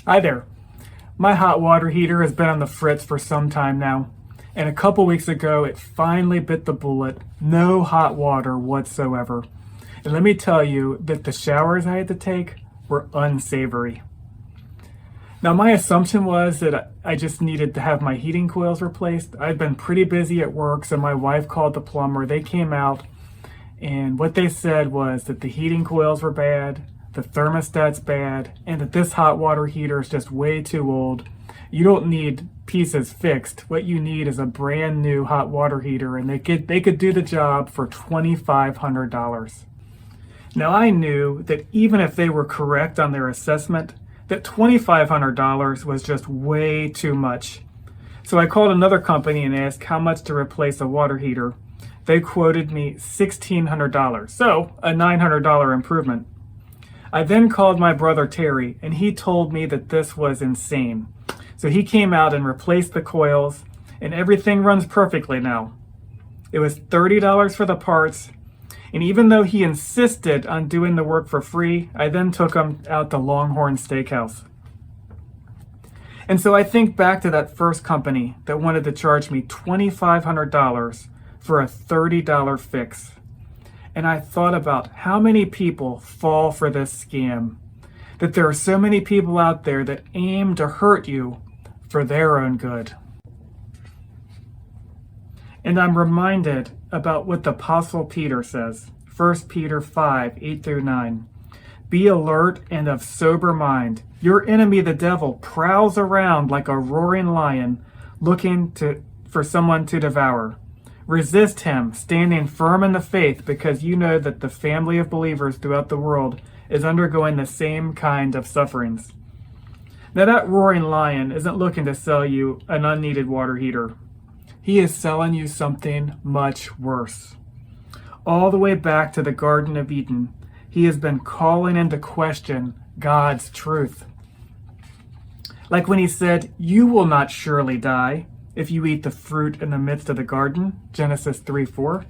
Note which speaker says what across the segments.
Speaker 1: Hi there. My hot water heater has been on the fritz for some time now, and a couple weeks ago it finally bit the bullet. No hot water whatsoever. And let me tell you that the showers I had to take were unsavory. Now, my assumption was that I just needed to have my heating coils replaced. I'd been pretty busy at work, so my wife called the plumber. They came out, and what they said was that the heating coils were bad, the thermostat's bad, and that this hot water heater is just way too old. You don't need pieces fixed. What you need is a brand new hot water heater, and they could do the job for $2,500. Now, I knew that even if they were correct on their assessment, that $2,500 was just way too much. So I called another company and asked how much to replace a water heater. They quoted me $1,600, so a $900 improvement. I then called my brother Terry, and he told me that this was insane. So he came out and replaced the coils, and everything runs perfectly now. It was $30 for the parts, and even though he insisted on doing the work for free, I then took him out to Longhorn Steakhouse. And so I think back to that first company that wanted to charge me $2,500 for a $30 fix. And I thought about how many people fall for this scam, that there are so many people out there that aim to hurt you for their own good. And I'm reminded about what the Apostle Peter says, 1 Peter 5:8-9. Be alert and of sober mind. Your enemy, the devil, prowls around like a roaring lion, looking for someone to devour. Resist him, standing firm in the faith, because you know that the family of believers throughout the world is undergoing the same kind of sufferings. Now, that roaring lion isn't looking to sell you an unneeded water heater. He is selling you something much worse. All the way back to the Garden of Eden, he has been calling into question God's truth. Like when he said, "You will not surely die if you eat the fruit in the midst of the garden," Genesis 3:4.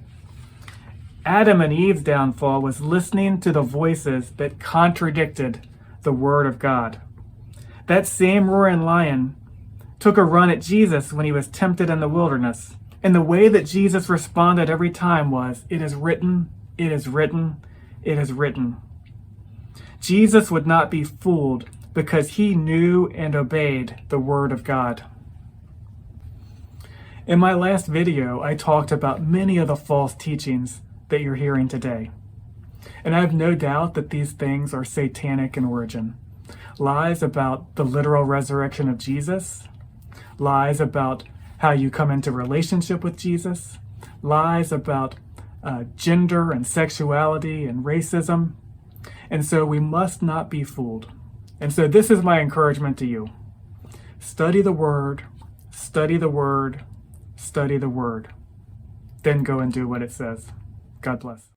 Speaker 1: Adam and Eve's downfall was listening to the voices that contradicted the word of God. That same roaring lion took a run at Jesus when he was tempted in the wilderness. And the way that Jesus responded every time was, "It is written, it is written, it is written." Jesus would not be fooled because he knew and obeyed the word of God. In my last video, I talked about many of the false teachings that you're hearing today. And I have no doubt that these things are satanic in origin. Lies about the literal resurrection of Jesus, lies about how you come into relationship with Jesus, lies about gender and sexuality and racism. And so we must not be fooled. And so this is my encouragement to you. Study the word, study the word, study the word. Then go and do what it says. God bless.